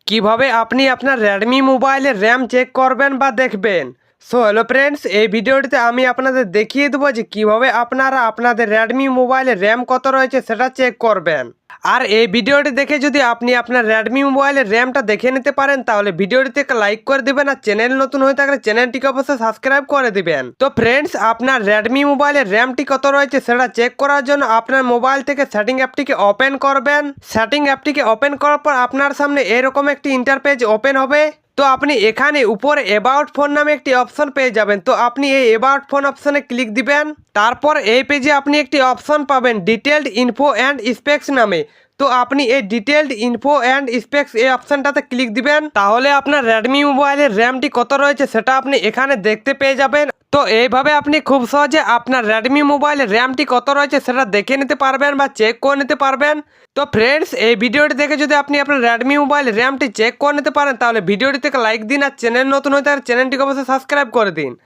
কিভাবে আপনি আপনার রেডমি মোবাইলের র্যাম চেক করবেন বা দেখবেন। সো হ্যালো ফ্রেন্ডস, এই ভিডিওটিতে আমি আপনাদের দেখিয়ে দেবো যে কিভাবে আপনারা আপনাদের রেডমি মোবাইলের র্যাম কত রয়েছে সেটা চেক করবেন। আর এই ভিডিওটি দেখে যদি আপনি আপনার রেডমি মোবাইলের র্যামটা দেখে নিতে পারেন তাহলে ভিডিওটিতে একটা লাইক করে দিবেন, আর চ্যানেল নতুন হয়ে থাকলে চ্যানেলটিকে অবশ্যই সাবস্ক্রাইব করে দিবেন। তো ফ্রেন্ডস, আপনার রেডমি মোবাইলের র্যামটি কত রয়েছে সেটা চেক করার জন্য আপনার মোবাইল থেকে সেটিং অ্যাপটিকে ওপেন করবেন। সেটিং অ্যাপটিকে ওপেন করার পর আপনার সামনে এরকম একটি ইন্টারপেজ ওপেন হবে। তো আপনি এখানে উপরে অ্যাবাউট ফোন নামে একটি অপশন পেয়ে যাবেন। তো আপনি এই অ্যাবাউট ফোন অপশনে ক্লিক দিবেন। তারপর এই পেজে আপনি একটি অপশন পাবেন ডিটেলড ইনফো অ্যান্ড স্পেক্স নামে। তো আপনি এই ডিটেলড ইনফো অ্যান্ড স্পেক্স এই অপশনটাতে ক্লিক দিবেন। তাহলে আপনার রেডমি মোবাইলের র্যামটি কত রয়েছে সেটা আপনি এখানে দেখতে পেয়ে যাবেন। তো এইভাবে আপনি খুব সহজে আপনার রেডমি মোবাইলের র্যামটি কত রয়েছে সেটা দেখে নিতে পারবেন বা চেক করে নিতে পারবেন। তো ফ্রেন্ডস, এই ভিডিওটি দেখে যদি আপনি আপনার রেডমি মোবাইলের র্যামটি চেক করে নিতে পারেন তাহলে ভিডিওটি থেকে লাইক দিন, আর চ্যানেল নতুন হয়ে থাকলে চ্যানেলটিকে অবশ্যই সাবস্ক্রাইব করে দিন।